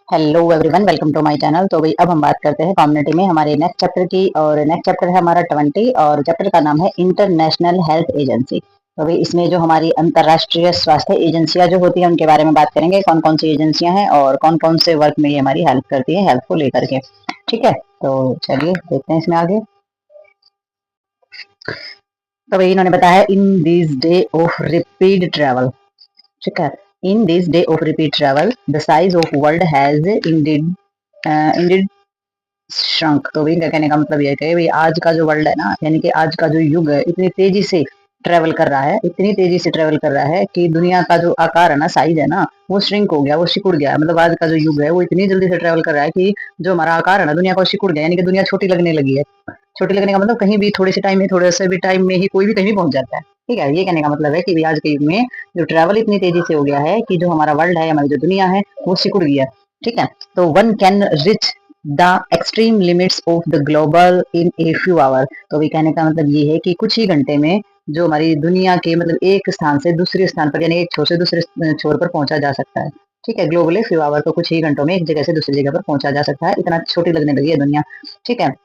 Hello everyone, welcome to my channel. तो भाई अब हम बात करते हैं कम्युनिटी में हमारे नेक्स्ट चैप्टर की। और नेक्स्ट चैप्टर है हमारा 20 और चैप्टर का नाम है इंटरनेशनल हेल्थ एजेंसी। तो भाई इसमें जो हमारी अंतर्राष्ट्रीय स्वास्थ्य एजेंसियां जो होती है उनके बारे में बात करेंगे, कौन कौन सी एजेंसियां हैं और कौन कौन से वर्क में ये हमारी हेल्प करती है, हेल्थ को लेकर के। ठीक है, तो चलिए देखते हैं इसमें आगे। तो भाई इन्होंने बताया in this day of repeat travel. ठीक है, in this day of repeat travel the size of world has Indeed shrunk. तो भी इनका कहने का मतलब ये है कि भाई आज का जो वर्ल्ड है ना, यानी कि आज का जो युग है, इतनी तेजी से ट्रेवल कर रहा है, इतनी तेजी से ट्रेवल कर रहा है कि दुनिया का जो आकार है ना, साइज है ना, वो श्रिंक हो गया, वो सिकुड़ गया है। मतलब आज का जो युग है वो इतनी जल्दी से ट्रेवल कर रहा है कि जो हमारा आकार है ना दुनिया का, वो सिकुड़ गया, यानी कि दुनिया छोटी लगने लगी है। छोटी लगने का मतलब कहीं भी थोड़े से टाइम में, थोड़े से भी टाइम में ही कोई भी कहीं भी पहुंच जाता है। ठीक है, ये कहने का मतलब है कि आज के युग में जो ट्रेवल इतनी तेजी से हो गया है कि जो हमारा वर्ल्ड है, हमारी जो दुनिया है, वो सिकुड़ गया है। ठीक है, तो one can reach the extreme limits of the global in a few hour. तो भी कहने का मतलब ये है कि कुछ ही घंटे में जो हमारी दुनिया के मतलब एक स्थान से दूसरे स्थान पर, यानी एक छोर से दूसरे छोर पर पहुंचा जा सकता है। ठीक है, ग्लोबली फ्यू आवर, तो कुछ ही घंटों में एक जगह से दूसरी जगह पर पहुंचा जा सकता है, इतना छोटी लगने लगी है दुनिया। ठीक है,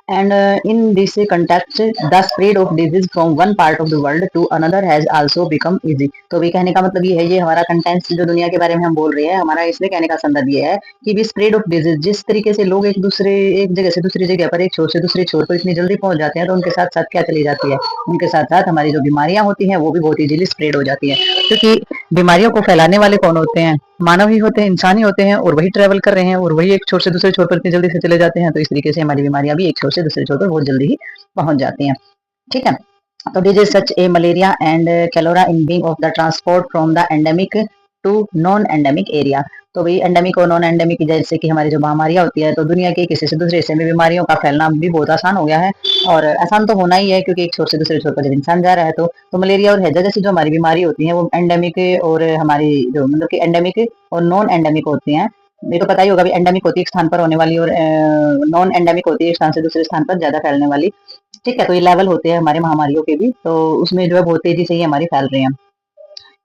and in this context the spread of disease from one part of the world to another has also become easy। तो भी कहने का मतलब ये है, ये हमारा कंटेंट्स जो दुनिया के बारे में हम बोल रहे हैं, हमारा इसमें कहने का संदर्भ ये है कि भी स्प्रेड ऑफ डिजीज, जिस तरीके से लोग एक जगह से दूसरी जगह पर, एक छोर से दूसरे छोर पर इतनी जल्दी पहुंच जाते हैं, तो उनके साथ साथ क्या चली जाती है, उनके साथ साथ हमारी जो बीमारियां होती हैं वो भी बहुत इजीली स्प्रेड हो जाती है। क्योंकि बीमारियों को फैलाने वाले कौन होते हैं? मानव ही होते हैं, इंसान ही होते हैं, और वही ट्रेवल कर रहे हैं, और वही एक छोर से दूसरे छोर पर इतनी जल्दी से चले जाते हैं। तो इस तरीके से हमारी बीमारियां भी एक छोर से दूसरे छोर पर बहुत जल्दी ही पहुंच जाती हैं। ठीक है, तो disease such a malaria and cholera in being of the transport from the endemic to non endemic area। तो भाई एंडेमिक और नॉन एंडेमिक, जैसे कि हमारी जो महामारियां होती है, तो दुनिया के किसी से दूसरे हिस्से में बीमारियों का फैलना भी बहुत आसान हो गया है। और आसान तो होना ही है, क्योंकि एक छोर से दूसरे छोर पर जब इंसान जा रहा है, तो मलेरिया और हैजा जैसी जो हमारी बीमारी होती है वो एंडेमिक और हमारी जो मतलब कि एंडेमिक और नॉन एंडेमिक होती हैं। ये तो पता ही होगा भी, एंडेमिक होती है एक स्थान पर होने वाली, और नॉन एंडेमिक होती है एक स्थान से दूसरे स्थान पर ज्यादा फैलने वाली। ठीक है, तो ये लेवल होते हैं हमारे महामारियों के भी, तो उसमें जो है बहुत तेजी से ही हमारी फैल रही हैं।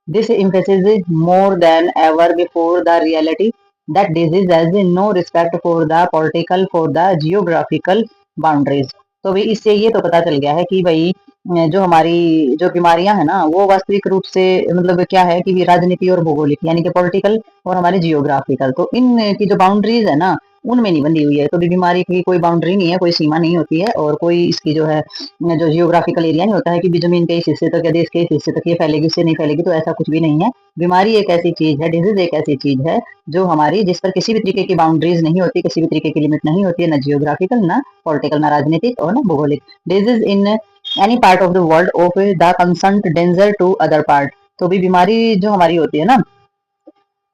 This emphasizes more than ever before the reality that disease has no respect for the political, for the geographical boundaries। तो भाई इससे ये तो पता चल गया है कि भाई जो हमारी जो बीमारियां है ना, वो वास्तविक रूप से मतलब क्या है कि राजनीति और भौगोलिक, यानी कि पॉलिटिकल और हमारे जियोग्राफिकल, तो इन की जो बाउंड्रीज है ना उनमें नहीं बंधी हुई है। तो भी बीमारी की कोई बाउंड्री नहीं है, कोई सीमा नहीं होती है, और कोई इसकी जो है जो जियोग्राफिकल एरिया नहीं होता है कि भी जमीन के इस हिस्से तक या देश के इस हिस्से तक ये फैलेगी, इससे नहीं फैलेगी, तो ऐसा कुछ भी नहीं है। बीमारी एक ऐसी चीज है, डिजीज एक ऐसी चीज है जो हमारी, जिस पर किसी भी तरीके की बाउंड्रीज नहीं होती, किसी भी तरीके की लिमिट नहीं होती है, ना जियोग्राफिकल, ना पॉलिटिकल, ना राजनीतिक और ना भौगोलिक। Disease in any part of the world of the concern danger to other part. तो भी बीमारी जो हमारी होती है ना,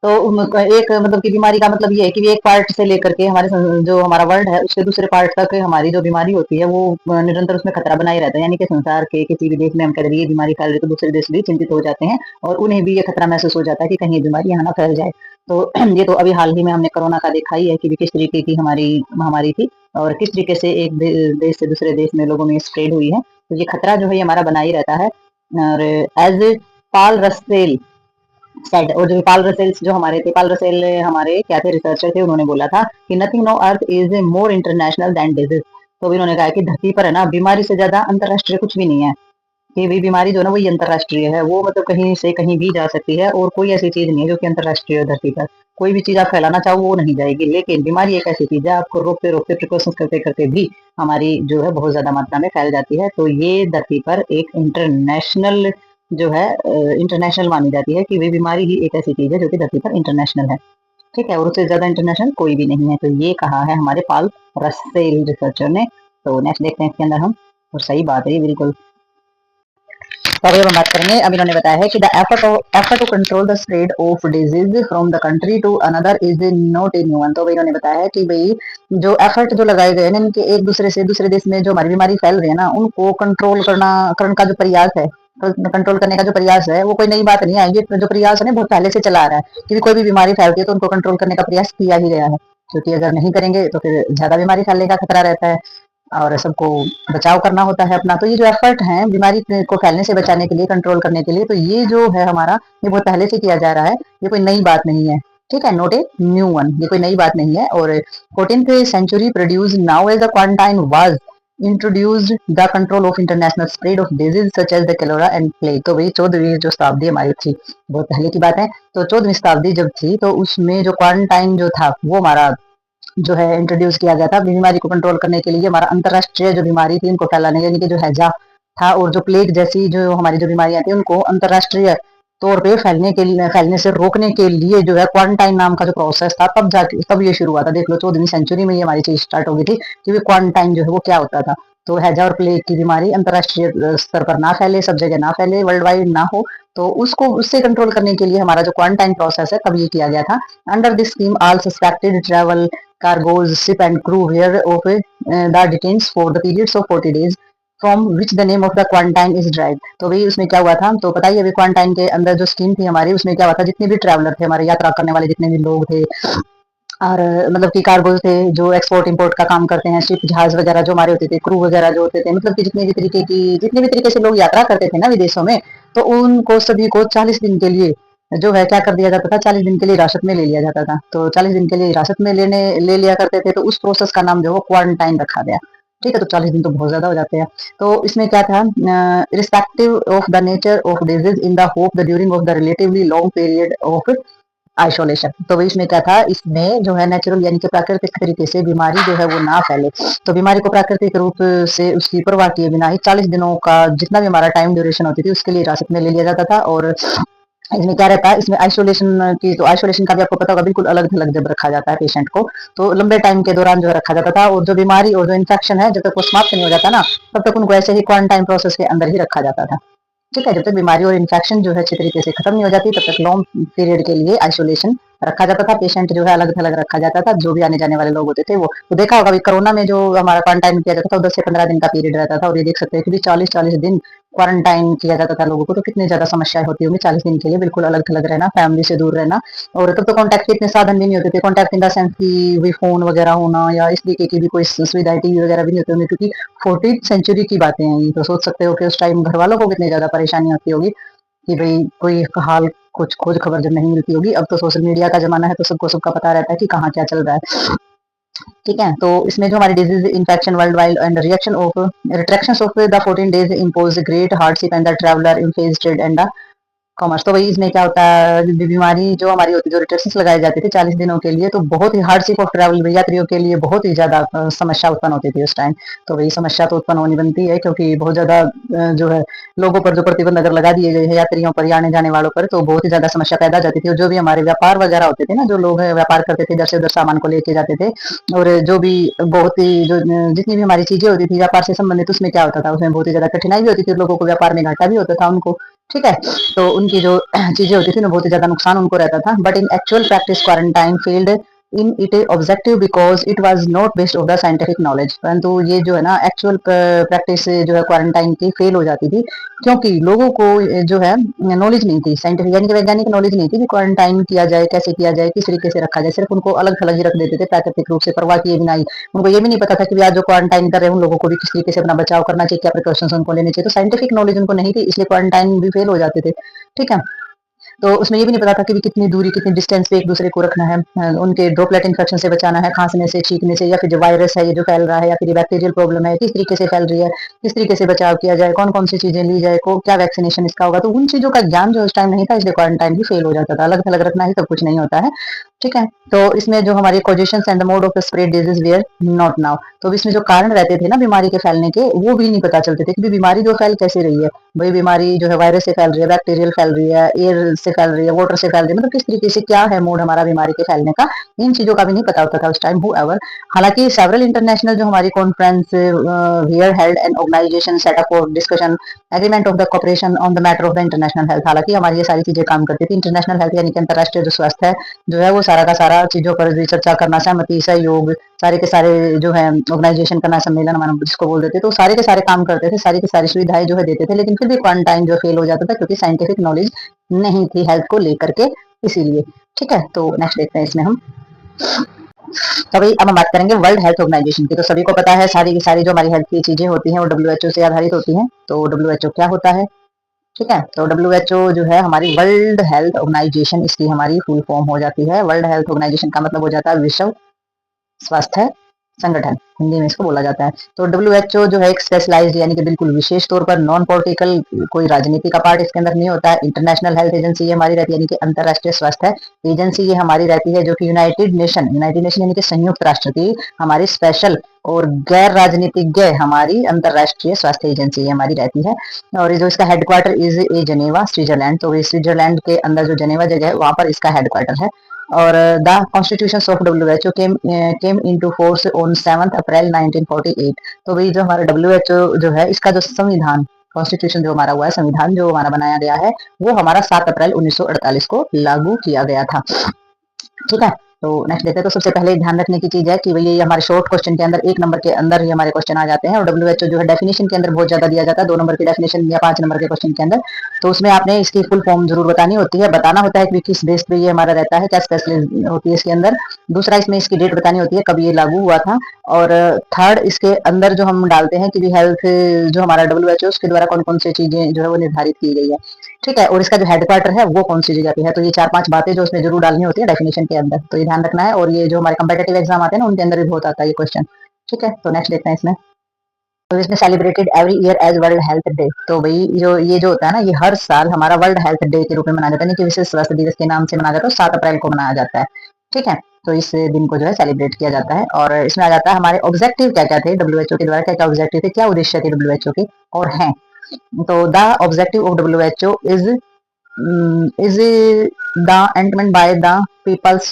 तो एक मतलब की बीमारी का मतलब ये है कि एक पार्ट से लेकर के हमारे जो हमारा वर्ल्ड है उसके दूसरे पार्ट तक हमारी जो बीमारी होती है वो निरंतर उसमें खतरा बनाए रहता है। यानी कि संसार के किसी भी देश में हम कह रहे ये बीमारी फैल रही, तो दूसरे देश भी चिंतित हो जाते हैं, और उन्हें भी ये खतरा महसूस हो जाता है कि कहीं ये बीमारी यहाँ ना फैल जाए। तो ये तो अभी हाल ही में हमने कोरोना का देखा ही है कि किस तरीके की हमारी महामारी थी, और किस तरीके से एक देश से दूसरे देश में लोगों में स्प्रेड हुई है। तो ये खतरा जो है ये हमारा बना ही रहता है। और एज पाल रसेल सेड, और जो पाल रसेल्स जो हमारे थे, पाल रसेल हमारे क्या थे, रिसर्चर थे, उन्होंने बोला था कि nothing no earth is more international than disease. तो भी उन्होंने कहा कि धरती पर है ना बीमारी से ज्यादा अंतरराष्ट्रीय कुछ भी नहीं है। कि भी बीमारी जो है ना वही अंतरराष्ट्रीय है, वो मतलब कहीं से कहीं भी जा सकती है, और कोई ऐसी चीज नहीं है जो कि अंतरराष्ट्रीय धरती पर। कोई भी चीज आप फैलाना चाहो वो नहीं जाएगी, लेकिन बीमारी एक ऐसी चीज है आपको रोकते रोकते प्रिकॉशन करते करते भी हमारी जो है बहुत ज्यादा मात्रा में फैल जाती है। तो ये धरती पर एक इंटरनेशनल जो है इंटरनेशनल मानी जाती है कि वे बीमारी ही एक ऐसी चीज है जो कि धरती पर इंटरनेशनल है। ठीक है, और उससे ज्यादा इंटरनेशनल कोई भी नहीं है। तो ये कहा है हमारे पाल रसेल रिसर्चर ने। तो नेक्स्ट देखते हैं इसके अंदर हम, और सही बात है ये बिल्कुल। तो अभी हम बात करेंगे, अब इन्होंने बताया है कि the effort to control the spread of disease from the country to another is not a new one. तो भाई इन्होंने बताया है कि भाई जो एफर्ट जो लगाए गए हैं इनके एक दूसरे से दूसरे देश में जो हमारी बीमारी फैल रही है ना, उनको कंट्रोल करने का जो प्रयास है, कंट्रोल करने का जो प्रयास है वो कोई नई बात नहीं है। ये जो प्रयास है ना बहुत पहले से चला आ रहा है, क्योंकि कोई भी बीमारी फैलती है तो उनको कंट्रोल करने का प्रयास किया ही गया है। क्योंकि अगर नहीं करेंगे तो फिर ज्यादा बीमारी फैलने का खतरा रहता है, और सबको बचाव करना होता है अपना। तो ये जो एफर्ट है बीमारी को फैलने से बचाने के लिए, कंट्रोल करने के लिए, तो ये जो है हमारा, ये बहुत पहले से किया जा रहा है, ये कोई नई बात नहीं है। ठीक है, नोट ए न्यू वन, ये कोई नई बात नहीं है। और 14th century produced now as the quarantine was introduced the control of international spread of diseases such as the cholera and plague। तो भाई 14वीं जो शताब्दी हमारी थी, बहुत पहले की बात है। तो 14वीं शताब्दी जब थी तो उसमें जो क्वारंटाइन जो था वो हमारा जो है इंट्रोड्यूस किया गया था बीमारी को कंट्रोल करने के लिए। हमारा अंतरराष्ट्रीय जो बीमारी थी उनको फैलाने यानी कि जो हैजा था और जो प्लेग जैसी जो हमारी जो बीमारियां थी उनको अंतरराष्ट्रीय तौर पे फैलने के लिए, फैलने से रोकने के लिए जो है क्वारंटाइन नाम का जो प्रोसेस था तब जाके तब ये शुरू हुआ था। देख लो 14वीं सेंचुरी में ये हमारी चीज स्टार्ट हो गई थी कि क्वारंटाइन जो है वो क्या होता था। तो हैजा और प्लेग की बीमारी अंतरराष्ट्रीय स्तर पर ना फैले, सब जगह ना फैले, वर्ल्ड वाइड ना हो, तो उसको उससे कंट्रोल करने के लिए हमारा जो क्वारंटाइन प्रोसेस है तब ये किया गया था। Under this scheme all suspected travel cargoes, ship and crew were of the detained for the periods of 40 days from which the name of the quarantine is derived। तो भाई उसमें क्या हुआ था, तो पता ही अभी क्वारंटाइन के अंदर जो स्कीम थी हमारी उसमें क्या हुआ था, जितने भी ट्रैवलर थे हमारे यात्रा करने वाले जितने भी लोग थे और मतलब कि कार्गो थे जो एक्सपोर्ट इंपोर्ट का काम करते हैं, शिप जहाज वगैरह जो हमारे होते थे, क्रू वगैरह जो होते थे, मतलब कि जितने भी तरीके से लोग यात्रा करते थे ना विदेशों में, तो उनको सभी को 40 दिन के लिए जो है क्या कर दिया जाता था, 40 दिन के लिए हिरासत में ले लिया जाता था। तो 40 दिन के लिए हिरासत में ले लिया करते थे, तो उस प्रोसेस का नाम जो है क्वारंटाइन रखा गया। ठीक है, तो 40 दिन तो बहुत ज्यादा हो जाते हैं। तो इसमें क्या था, respective of the nature of disease in the hope the during of the relatively long period of isolation. तो इसमें क्या था, इसमें जो है नेचुरल यानी कि प्राकृतिक तरीके से बीमारी जो है वो ना फैले, तो बीमारी को प्राकृतिक रूप से उसकी परवाह किए बिना ही 40 दिनों का जितना भी हमारा टाइम ड्यूरेशन होती थी उसके लिए हिरासत में ले लिया जाता था। और इसमें क्या रहता है, इसमें आइसोलेशन की, तो आइसोलेशन का भी आपको पता होगा, बिल्कुल अलग थलग जब रखा जाता है पेशेंट को, तो लंबे टाइम के दौरान जो है रखा जाता था। और जो बीमारी और जो इन्फेक्शन है जब तक वो समाप्त नहीं हो जाता ना तब तक उनको ऐसे ही क्वारंटाइन प्रोसेस के अंदर ही रखा जाता था। ठीक है, जब तक बीमारी और इन्फेक्शन जो है अच्छी तरीके से खत्म नहीं हो जाती तब तक लॉन्ग पीरियड के लिए आइसोलेशन रखा जाता था। पेशेंट जो है अलग थलग रखा जाता था, जो भी आने जाने वाले लोग होते थे वो। तो देखा होगा कोरोना में जो हमारा क्वारंटाइन किया जाता था 10 से 15 दिन का पीरियड रहता था, और ये देख सकते हैं कि 40-40 दिन क्वारंटाइन किया जाता था लोगों को। तो कितनी ज्यादा समस्याएं होती होंगी 40 दिन के लिए बिल्कुल अलग थलग रहना, फैमिली से दूर रहना। और तब तो कॉन्टैक्ट के इतने साधन भी नहीं होते थे, कॉन्टैक्ट इन द सेंस की भी फोन वगैरह होना या इस तरीके की भी कोई सुविधाएं टीवी वगैरह भी नहीं होती होंगी, क्योंकि 14th सेंचुरी की बातें हैं ये। तो सोच सकते हो कि उस टाइम घर वालों को कितनी ज्यादा परेशानी होती होगी कि भाई कोई हाल कुछ खोज खबर जब नहीं मिलती होगी। अब तो सोशल मीडिया का जमाना है तो सबको सबका पता रहता है कि कहाँ क्या चल रहा है। ठीक है, तो इसमें जो हमारी disease infection world wide and reaction of retraction of the 14 days impose great hardship and the traveller in phase trade and the commerce. तो भाई इसमें क्या होता है, बीमारी जो हमारी होती है, जो रिस्ट्रिक्शंस लगाए जाते थे 40 दिनों के लिए, तो बहुत ही हार्डशिप ऑफ ट्रैवल यात्रियों के लिए बहुत ही ज्यादा समस्या उत्पन्न होती थी उस टाइम। तो भाई समस्या तो उत्पन्न होनी बनती है, क्योंकि बहुत ज्यादा जो है लोगों पर जो प्रतिबंध अगर लगा दिए गए हैं यात्रियों पर या आने जाने वालों पर, तो बहुत ही ज्यादा समस्या पैदा जाती थी। और जो भी हमारे व्यापार वगैरह होते थे ना, जो लोग व्यापार करते थे इधर से उधर सामान को लेके जाते थे, और जो भी बहुत ही जो जितनी भी हमारी चीजें होती थी व्यापार से संबंधित, उसमें क्या होता था, उसमें बहुत ही ज्यादा कठिनाई भी होती थी, लोगों को व्यापार में घाटा भी होता था उनको। ठीक है, तो उनकी जो चीजें होती थी ना बहुत ही ज्यादा नुकसान उनको रहता था। But in actual practice quarantine failed in it objective because it was not based of the scientific knowledge. परंतु ये जो है ना एक्चुअल प्रैक्टिस जो है क्वारंटाइन की फेल हो जाती थी, क्योंकि लोगों को जो है नॉलेज नहीं थी, साइंटिफिक यानी कि वैज्ञानिक नॉलेज नहीं थी कि क्वारंटाइन किया जाए, कैसे किया जाए, किस तरीके से रखा जाए। सिर्फ उनको अलग थलग ही रख देते थे प्राकृतिक रूप से, परवाह किए बिना ही। उनको ये भी नहीं पता था कि आज जो क्वारंटाइन कर रहे हैं उन लोगों को भी किस तरीके से अपना बचाव करना चाहिए, क्या प्रिकॉशंस उनको लेने चाहिए। तो साइंटिफिक नॉलेज उनको नहीं थी, इसलिए क्वारंटाइन भी फेल हो जाते थे। ठीक है, तो उसमें ये भी नहीं पता था कि कितनी दूरी कितनी डिस्टेंस पे एक दूसरे को रखना है, उनके ड्रॉपलेट इन्फेक्शन से बचाना है, खांसने से, छींकने से, या फिर जो वायरस है ये जो फैल रहा है, या फिर बैक्टीरियल प्रॉब्लम है किस तरीके से फैल रही है, किस तरीके से बचाव किया जाए, कौन कौन सी चीजें ली जाए, को क्या वैक्सीनेशन इसका होगा। तो उन चीजों का ज्ञान जो उस टाइम नहीं था, इसलिए क्वारंटाइन भी फेल हो जाता था। अलग थलग रखना ही सब कुछ नहीं होता है। ठीक है, तो इसमें जो हमारे causation and the mode of spread disease were not now. तो इसमें जो कारण रहते थे ना बीमारी के फैलने के, वो भी नहीं पता चलते थे कि बीमारी जो फैल कैसे रही है। भाई बीमारी जो है वायरस से फैल रही है, बैक्टीरियल फैल रही है, एयर से फैल रही है, वाटर से फैल रही है, मतलब किस तरीके से क्या है मोड हमारा बीमारी के फैलने का, इन चीजों का भी नहीं पता होता था उस टाइम। हुएवर हालांकि सेवरल इंटरनेशनल जो हमारी conference here held an organization setup for discussion agreement of the cooperation on the matter of the international health. हालांकि हमारी ये सारी चीजें काम करती थी, इंटरनेशनल हेल्थ यानी कि अंतरराष्ट्रीय जो स्वास्थ्य है जो है वो सारा का सारा चीजों पर भी चर्चा करना, सहमति, सहयोग, सारे के सारे जो है ऑर्गेनाइजेशन करना, सम्मेलन हमारा जिसको बोल देते, तो सारे के सारे काम करते थे, सारी की सारी सुविधाएं जो है देते थे, लेकिन फिर भी क्वारंटाइन जो फेल हो जाता था क्योंकि साइंटिफिक नॉलेज नहीं थी हेल्थ को लेकर के, इसीलिए। ठीक है, तो नेक्स्ट देखते हैं इसमें हम। तो भाई अब हम बात करेंगे वर्ल्ड हेल्थ ऑर्गेनाइजेशन की। तो सभी को पता है सारी की सारी जो हमारी हेल्थ की चीजें होती हैं वो WHO से आधारित होती हैं। तो WHO क्या होता है, ठीक है। तो WHO जो है हमारी वर्ल्ड हेल्थ ऑर्गेनाइजेशन, इसकी हमारी फुल फॉर्म हो जाती है। वर्ल्ड हेल्थ ऑर्गेनाइजेशन का मतलब हो जाता है विश्व स्वास्थ्य संगठन, हिंदी में इसको बोला जाता है। तो WHO जो है एक स्पेशलाइज्ड यानी कि बिल्कुल विशेष तौर पर नॉन पॉलिटिकल, कोई राजनीति का पार्ट इसके अंदर नहीं होता है। इंटरनेशनल हेल्थ एजेंसी ये हमारी रहती है, यानी कि अंतरराष्ट्रीय स्वास्थ्य एजेंसी ये हमारी रहती है, जो कि यूनाइटेड नेशन यानी कि संयुक्त राष्ट्र की हमारी स्पेशल और गैर राजनीतिज्ञ हमारी अंतरराष्ट्रीय स्वास्थ्य एजेंसी ये हमारी रहती है। और ये जो इसका headquarter is a Geneva, Switzerland. तो ये स्विट्जरलैंड के अंदर जो जनेवा जगह है वहां पर इसका हेडक्वार्टर है। और the constitution of WHO came into force on 7 अप्रैल 1948। तो भाई जो हमारा WHO जो है इसका जो संविधान, कॉन्स्टिट्यूशन जो हमारा हुआ है, संविधान जो हमारा बनाया गया है, वो हमारा 7 अप्रैल 1948 को लागू किया गया था। ठीक है। तो नेक्स्ट देखते हैं। तो सबसे पहले ध्यान रखने की चीज है कि भैया ये हमारे शॉर्ट क्वेश्चन के अंदर 1 नंबर के अंदर ही हमारे क्वेश्चन आ जाते हैं। और WHO जो है डेफिनेशन के अंदर बहुत ज्यादा दिया जाता है, 2 नंबर की डेफिनेशन या 5 नंबर के क्वेश्चन के अंदर। तो उसमें आपने इसकी फुल फॉर्म जरूर बतानी होती है, बताना होता है कि किस बेस पे ये हमारा रहता है, क्या स्पेशल होती है इसके अंदर। दूसरा इसमें इसकी डेट बतानी होती है कब ये लागू हुआ था। और थर्ड इसके अंदर जो हम डालते हैं कि हेल्थ जो हमारा WHO उसके द्वारा कौन कौन सी चीजें जो है वो निर्धारित की गई है। ठीक है। और इसका जो हेडक्वार्टर है वो कौन सी जगह पे है। तो ये 4-5 बातें जो उसमें जरूर डालनी होती है डेफिनेशन के अंदर, तो ये ध्यान रखना है। और ये जो हमारे कंपेटेटिव एग्जाम आते हैं ना उनके अंदर भी बहुत आता है ये क्वेश्चन। ठीक है। तो नेक्स्ट देखते हैं इसमें। तो इसमें celebrated every year as World Health Day. तो भाई जो होता है ना, ये हर साल हमारा वर्ल्ड हेल्थ डे के रूप में मनाया जाता है, नहीं कि विश्व स्वास्थ्य दिवस के नाम से मनाया जाता है। 7 अप्रैल को मनाया जाता है। ठीक है। तो इस दिन को जो है सेलिब्रेट किया जाता है। और इसमें आ जाता है हमारे ऑब्जेक्टिव क्या क्या थे WHO के द्वारा, क्या क्या ऑब्जेक्टिव थे, क्या उद्देश्य थे WHO के और हैं। तो the objective of WHO is the attainment by the peoples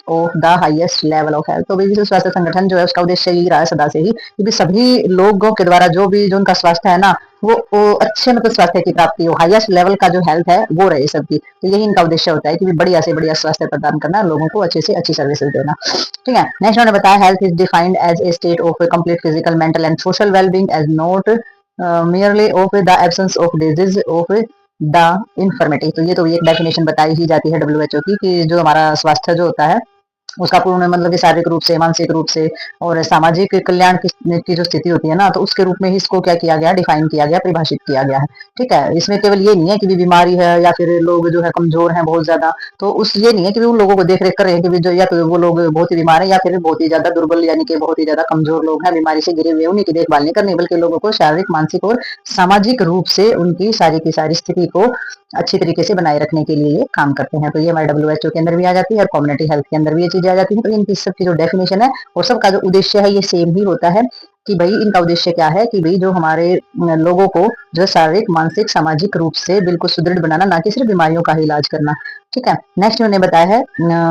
of the highest level of health। तो भी विश्व स्वास्थ्य संगठन जो है उसका उद्देश्य यही रहा है सदा से ही, क्योंकि सभी लोगों के द्वारा जो उनका स्वास्थ्य है ना, वो अच्छे मतलब स्वास्थ्य की प्राप्ति हो, हाईएस्ट लेवल का जो हेल्थ है वो रहे सबकी। तो यही इनका उद्देश्य होता है कि बढ़िया से बढ़िया स्वास्थ्य प्रदान करना, लोगों को अच्छे से अच्छी सर्विसेज देना। ठीक है। नेक्स्ट उन्होंने बताया health is defined as a state of complete physical, mental and social wellbeing, as not merely of the absence of disease of the informative. तो ये तो एक डेफिनेशन बताई ही जाती है WHO की, कि जो हमारा स्वास्थ्य जो होता है उसका पूर्ण मतलब कि शारीरिक रूप से, मानसिक रूप से और सामाजिक कल्याण की जो स्थिति होती है ना, तो उसके रूप में ही इसको क्या किया गया, डिफाइन किया गया, परिभाषित किया गया है। ठीक है। इसमें केवल ये नहीं है कि भी बीमारी है या फिर लोग जो है कमजोर हैं बहुत ज्यादा, तो उस ये नहीं है कि भी उन लोगों को देख रेख कर रहे हैं कि भी जो या तो वो लोग बहुत ही बीमार है या फिर बहुत ही ज्यादा दुर्बल यानी कि बहुत ही ज्यादा कमजोर लोग हैं, बीमारी से गिरे हुए, उन्हीं की देखभाल नहीं करनी, बल्कि लोगों को शारीरिक, मानसिक और सामाजिक रूप से उनकी सारी की सारी स्थिति को अच्छी तरीके से बनाए रखने के लिए ये काम करते हैं। तो ये हमारे WHO के अंदर भी आ जाती है और कम्युनिटी हेल्थ के अंदर भी ये चीजें आ जाती है। तो इनकी सबकी जो डेफिनेशन है और सबका जो उद्देश्य है ये सेम ही होता है, कि भाई इनका उद्देश्य क्या है, कि भाई जो हमारे लोगों को जो शारीरिक, मानसिक, सामाजिक रूप से बिल्कुल सुदृढ़ बनाना, ना कि सिर्फ बीमारियों का ही इलाज करना। ठीक है। नेक्स्ट उन्होंने बताया है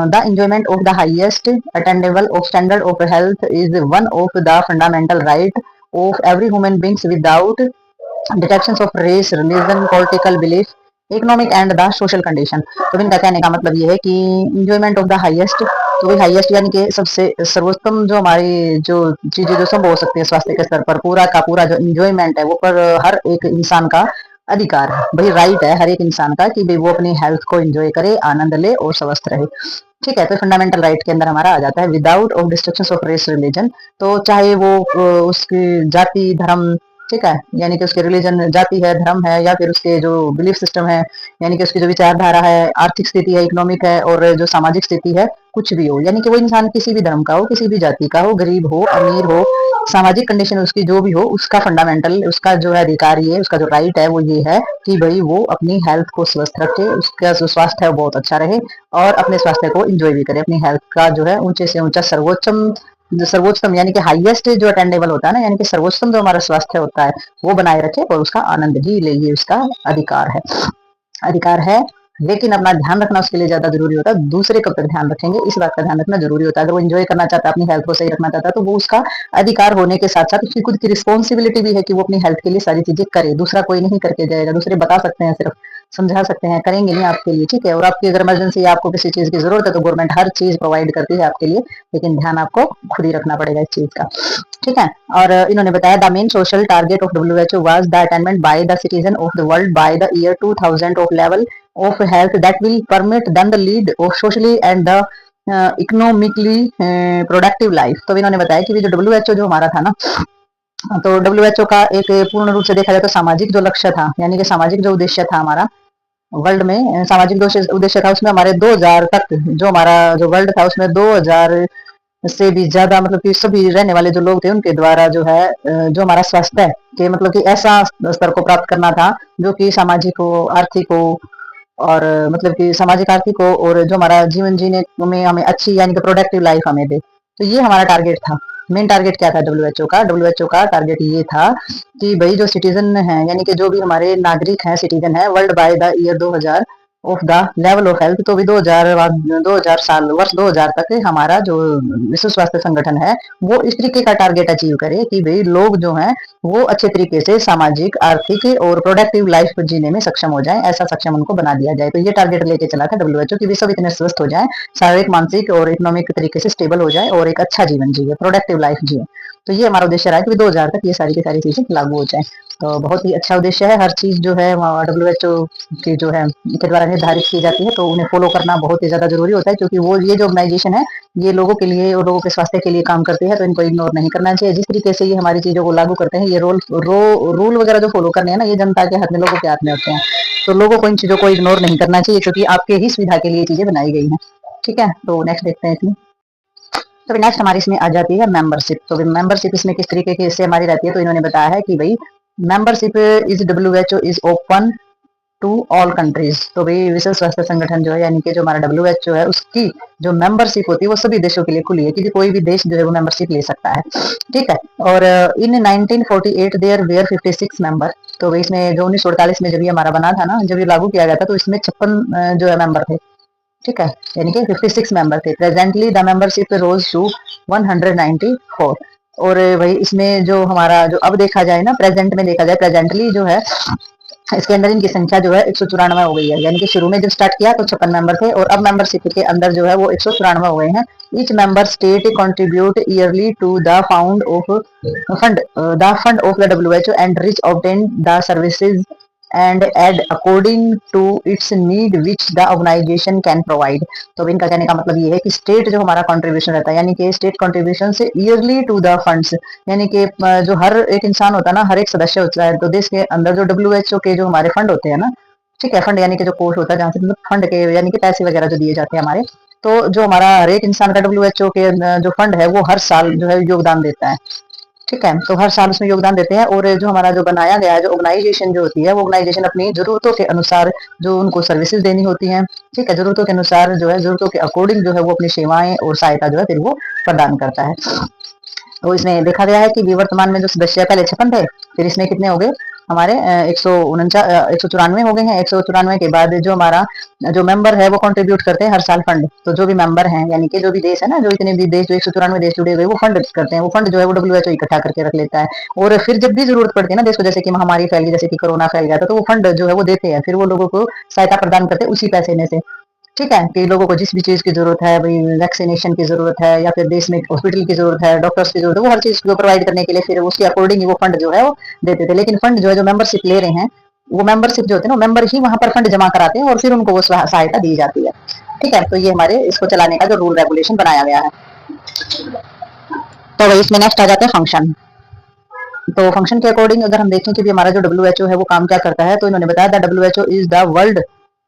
the enjoyment of the highest attainable of standard of health is one of the fundamental right of every human beings without detection of race, religion, political belief, economic and the social condition. तो इनका कहने का मतलब ये है कि enjoyment of the highest, तो वही हाईएस्ट यानी कि सबसे सर्वोत्तम जो हमारी जो चीजें जो संभव हो सकती है स्वास्थ्य के स्तर पर, पूरा का पूरा जो इंजॉयमेंट है वो पर हर एक इंसान का अधिकार है, भाई राइट है हर एक इंसान का, कि भाई वो अपनी हेल्थ को एंजॉय करे, आनंद ले और स्वस्थ रहे। ठीक है। तो फंडामेंटल राइट के अंदर हमारा आ जाता है without of destruction of race, religion. तो चाहे वो उसकी जाति, धर्म, ठीक है, यानी कि उसके रिलीजन, जाति है, धर्म है, या फिर उसके जो बिलीफ सिस्टम है, यानी कि उसकी जो विचारधारा है, आर्थिक स्थिति है, इकोनॉमिक है, और जो सामाजिक स्थिति है, कुछ भी हो, यानी कि वो इंसान किसी भी धर्म का हो, किसी भी जाति का हो, गरीब हो, अमीर हो, सामाजिक कंडीशन उसकी जो भी हो, उसका फंडामेंटल, उसका जो है अधिकार, ये उसका जो राइट है वो ये है कि भाई वो अपनी हेल्थ को स्वस्थ रखे, उसका जो स्वास्थ्य है वो बहुत अच्छा रहे, और अपने स्वास्थ्य को इंजॉय भी करे, अपनी हेल्थ का जो है ऊंचे से ऊंचा सर्वोच्चतम यानी कि हाईएस्ट जो अटेंडेबल होता है ना, यानी कि सर्वोच्चतम जो हमारा स्वास्थ्य होता है वो बनाए रखे और उसका आनंद भी ले, ये उसका अधिकार है। लेकिन अपना ध्यान रखना उसके लिए ज्यादा जरूरी होता है, दूसरे कब तक ध्यान रखेंगे इस बात का ध्यान रखना जरूरी होता है। अगर वो एंजॉय करना चाहता है, अपनी हेल्थ को सही रखना चाहता है, तो वो उसका अधिकार होने के साथ साथ उसकी खुद की रिस्पॉन्सिबिलिटी भी है कि वो अपनी हेल्थ के लिए सारी चीजें करे, दूसरा कोई नहीं करके जाएगा, दूसरे बता सकते हैं, सिर्फ समझा सकते हैं, करेंगे नहीं आपके लिए। ठीक है। और आपकी अगर इमरजेंसी आपको किसी चीज की जरूरत है तो गवर्नमेंट हर चीज प्रोवाइड करती है आपके लिए, लेकिन ध्यान आपको खुद ही रखना पड़ेगा इस चीज का। ठीक है। और इन्होंने बताया the main social target of WHO was the attainment by the citizen of the world by the year 2000 of level of health that will permit them the lead of socially and the economically productive life. तो इन्होंने बताया कि जो WHO जो हमारा था ना, तो डब्ल्यूएचओ का एक पूर्ण रूप से देखा जाए तो सामाजिक जो लक्ष्य था, यानी कि सामाजिक जो उद्देश्य था हमारा वर्ल्ड में, सामाजिक उद्देश्य था, उसमें हमारे 2000 तक जो हमारा जो वर्ल्ड था उसमें 2000 से भी ज्यादा मतलब कि सभी रहने वाले जो लोग थे उनके द्वारा जो है जो हमारा स्वास्थ्य है कि मतलब कि ऐसा स्तर को प्राप्त करना था जो कि सामाजिक हो, आर्थिक हो, और मतलब कि सामाजिक आर्थिक हो, और जो हमारा जीवन जीने में हमें अच्छी यानी कि प्रोडक्टिव लाइफ हमें दे। तो ये हमारा टारगेट था। मेन टारगेट क्या था डब्ल्यूएचओ का टारगेट ये था कि भाई जो सिटीजन है यानी कि जो भी हमारे नागरिक हैं, सिटीजन है world by the year 2000 of the level of health, तो भी 2000 साल वर्ष 2000 तक हमारा जो विश्व स्वास्थ्य संगठन है वो इस तरीके का टारगेट अचीव करे कि भाई लोग जो हैं वो अच्छे तरीके से सामाजिक, आर्थिक और प्रोडक्टिव लाइफ जीने में सक्षम हो जाए, ऐसा सक्षम उनको बना दिया जाए। तो ये टारगेट लेके चला था डब्ल्यूएचओ की भी सब इतने स्वस्थ हो जाए, शारीरिक, मानसिक और इकोनॉमिक तरीके से स्टेबल हो जाए और एक अच्छा जीवन जिए, प्रोडक्टिव लाइफ जिए। तो ये हमारा उद्देश्य रहा है कि 2000 तक ये सारी की सारी चीजें लागू हो जाए। तो बहुत ही अच्छा उद्देश्य है। हर चीज जो है डब्ल्यूएचओ की जो है के द्वारा निर्धारित की जाती है, तो उन्हें फॉलो करना बहुत ही ज्यादा जरूरी होता है, क्योंकि वो ये जो ऑर्गेनाइजेशन है ये लोगों के लिए और लोगों के स्वास्थ्य के लिए काम करती है, तो इनको इग्नोर नहीं करना चाहिए। जिस तरीके से ये हमारी चीजों को लागू करते हैं, ये रूल वगैरह जो फॉलो करने हैं ना, ये जनता के हाथ में, लोगों के हाथ में होते हैं। तो लोगों को इन चीजों को इग्नोर नहीं करना चाहिए, क्योंकि आपके ही सुविधा के लिए चीजें बनाई गई हैं। ठीक है, तो नेक्स्ट देखते हैं इसमें। तो नेक्स्ट हमारी इसमें आ जाती है मेंबरशिप। तो मेंबरशिप इसमें किस तरीके की इससे हमारी रहती है, तो इन्होंने बताया है कि भाई membership is WHO is open to all countries. तो भाई विश्व स्वास्थ्य संगठन जो है यानी कि जो हमारा डब्ल्यूएचओ है उसकी जो मेंबरशिप होती है वो सभी देशों के लिए खुली है, क्योंकि कोई भी देश जो है वो मेंबरशिप ले सकता है। ठीक है, और इन 1948 देयर वेयर 56 मेंबर। तो भाई इसमें जो 1948 में जब ये हमारा बना था ना, जब ये लागू किया गया था, तो इसमें 56 जो है मेंबर थे। ठीक है, यानी कि 56 मेंबर थे। Presently the membership rose to 194। और भाई इसमें जो हमारा जो अब देखा जाए ना, प्रेजेंट में देखा जाए, प्रेजेंटली जो है इसके अंदर इनकी संख्या जो है 194 हो गई है। यानी कि शुरू में जब स्टार्ट किया तो 56 मेंबर थे, और अब मेंबरशिप के अंदर जो है वो 194 हो गए हैं। Each member state contribute yearly to the fund of the WHO and rich obtain the services and aid according to its need which the organization can provide. तो इनका कहने का मतलब ये है कि स्टेट जो हमारा कंट्रीब्यूशन रहता है, यानी कि स्टेट कंट्रीब्यूशन से ईयरली टू द फंड्स, यानी कि जो हर एक इंसान होता है ना, हर एक सदस्य होता है, तो देश के अंदर जो डब्ल्यूएचओ के जो हमारे फंड होते हैं ना, ठीक है, फंड यानी कि जो कोष होता है जहाँ से मतलब फंड के यानी कि पैसे वगैरह जो दिए जाते हैं हमारे, तो जो हमारा हर एक इंसान का डब्ल्यूएचओ के जो फंड है वो हर साल जो है योगदान देता है। ठीक है, तो हर साल उसमें योगदान देते हैं, और जो हमारा जो बनाया गया है जो ऑर्गेनाइजेशन जो होती है वो ऑर्गेनाइजेशन अपनी जरूरतों के अनुसार जो उनको सर्विसेज देनी होती हैं, ठीक है, जरूरतों के अनुसार जो है, जरूरतों के अकॉर्डिंग जो है वो अपनी सेवाएं और सहायता जो है फिर वो प्रदान करता है। तो इसमें देखा गया है कि वर्तमान में जो सदस्य पहले 56 थे, फिर इसमें कितने हो गए हमारे 194 हो गए हैं। 194 के बाद जो हमारा जो मेंबर है वो कंट्रीब्यूट करते हैं हर साल फंड। तो जो भी मेंबर हैं यानी कि जो भी देश है ना, जो इतने भी देश, जो 194 देश जुड़े हुए, वो फंड करते हैं। वो फंड जो है वो डब्ल्यूएचओ इकट्ठा करके रख लेता है, और फिर जब भी जरूरत पड़ती है ना देश को, जैसे कि महामारी फैल गई, जैसे कि कोरोना फैल गया था, तो वो फंड जो है वो देते हैं, फिर वो लोगों को सहायता प्रदान करते हैं उसी पैसे में से। ठीक है, कि लोगों को जिस भी चीज की जरूरत है, भाई वैक्सीनेशन की जरूरत है या फिर देश में हॉस्पिटल की जरूरत है, डॉक्टर्स की जरूरत है, वो हर चीज को प्रोवाइड करने के लिए फिर उसके अकॉर्डिंग ही वो फंड जो है वो देते थे। लेकिन फंड जो है जो मेंबरशिप ले रहे हैं, वो मेंबरशिप जो होती है ना, मेंबर ही वहां पर फंड जमा कराते हैं और फिर उनको वो सहायता दी जाती है। ठीक है, तो ये हमारे इसको चलाने का जो रूल रेगुलेशन बनाया गया है। तो भाई इसमें नेक्स्ट आ जाते हैं फंक्शन। तो फंक्शन के अकॉर्डिंग अगर हम देखें कि हमारा जो डब्ल्यूएचओ है वो काम क्या करता है, तो इन्होंने बताया the WHO is the world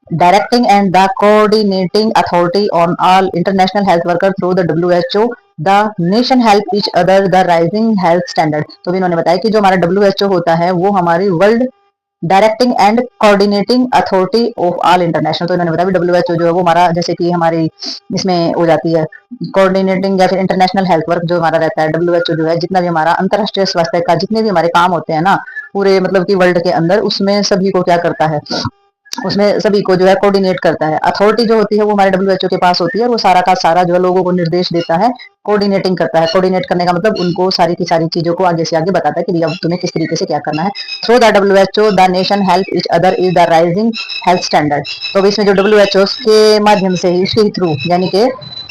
directing and the coordinating authority on all international health workers through the WHO. The nation help each other the rising health standard। तो भी इन्होंने बताया कि जो हमारा WHO होता है वो हमारी world directing and coordinating authority of all international. तो इन्होंने बताया डब्ल्यूएचओ जो है वो हमारा जैसे कि हमारी इसमें हो जाती है कोऑर्डिनेटिंग या फिर इंटरनेशनल हेल्थ वर्क जो हमारा रहता है। डब्ल्यूएचओ जो है जितना भी हमारा अंतरराष्ट्रीय स्वास्थ्य का जितने भी हमारे काम होते हैं ना पूरे मतलब कि वर्ल्ड के अंदर, उसमें सभी को क्या करता है, उसमें सभी को जो है कोऑर्डिनेट करता है। अथॉरिटी जो होती है वो हमारे डब्ल्यूएचओ के पास होती है, और वो सारा का सारा जो है लोगों को निर्देश देता है, कोऑर्डिनेटिंग करता है। कोऑर्डिनेट करने का मतलब उनको सारी की सारी चीजों को आगे से आगे बताता है कि भैया तुम्हें किस तरीके से क्या करना है। Through the WHO the nation help each other is the rising health standard. तो इसमें जो डब्ल्यूएचओ के माध्यम से ही, इसके थ्रू यानी कि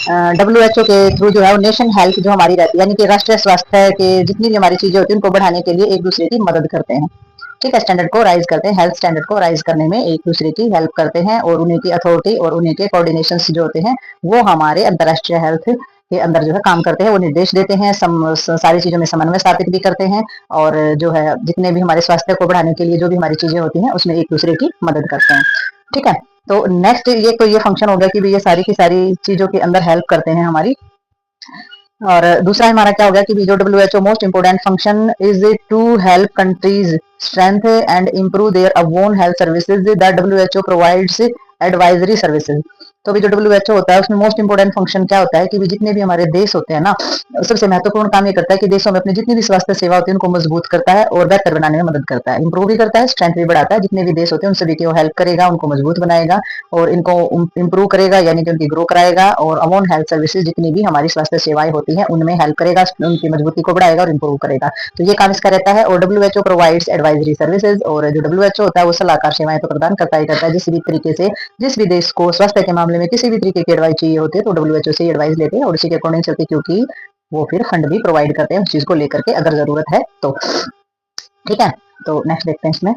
डब्ल्यूएचओ के थ्रू जो है नेशन हेल्थ जो हमारी रहती है, यानी कि राष्ट्रीय स्वास्थ्य के जितनी भी हमारी चीजें होती है उनको बढ़ाने के लिए एक दूसरे की मदद करते हैं। ठीक है, स्टैंडर्ड को राइज करते हैं, हेल्थ स्टैंडर्ड को राइज करने में एक दूसरे की हेल्प करते हैं, और उन्हीं की अथॉरिटी और उन्हीं के कोऑर्डिनेशन जो होते हैं वो हमारे अंतरराष्ट्रीय हेल्थ के अंदर जो है काम करते हैं, वो निर्देश देते हैं, सारी चीजों में समन्वय स्थापित भी करते हैं, और जो है जितने भी हमारे स्वास्थ्य को बढ़ाने के लिए जो भी हमारी चीजें होती हैं उसमें एक दूसरे की मदद करते हैं। ठीक है, तो नेक्स्ट ये फंक्शन हो गया कि ये सारी की सारी चीजों के अंदर हेल्प करते हैं हमारी। और दूसरा हमारा क्या हो गया कि जो WHO most important function is to help countries strength and improve their own health services. The WHO provides advisory services. तो भी जो WHO होता है उसमें मोस्ट इंपोर्टेंट फंक्शन क्या होता है कि जितने भी हमारे देश होते हैं ना, सबसे महत्वपूर्ण काम ये करता है कि देशों में अपनी जितनी भी स्वास्थ्य सेवा होती है उनको मजबूत करता है और बेहतर बनाने में मदद करता है, इंप्रूव भी करता है, स्ट्रेंथ भी बढ़ाता है। जितने भी देश होते हैं उन सभी की वो हेल्प करेगा, उनको मजबूत बनाएगा और इनको इंप्रूव करेगा, यानी कि उनकी ग्रो कराएगा, और अमोन हेल्थ सर्विसेज जितनी भी हमारी स्वास्थ्य सेवाएं होती हैं उनमें हेल्प करेगा, उनकी मजबूती को बढ़ाएगा और इंप्रूव करेगा। तो ये काम इसका रहता है। और WHO प्रोवाइड्स एडवाइजरी सर्विसेज, और जो WHO होता है वो सलाहकार सेवाएं तो प्रदान करता ही करता है। जिस भी तरीके से जिस भी देश को स्वास्थ्य के मामले में किसी भी तरीके की एडवाइस चाहिए होती है तो WHO से एडवाइस लेते हैं और उसी के अकॉर्डिंग चलते, क्योंकि वो फिर फंड भी प्रोवाइड करते हैं उस चीज को लेकर के अगर जरूरत है तो। ठीक है, तो नेक्स्ट देखते हैं इसमें।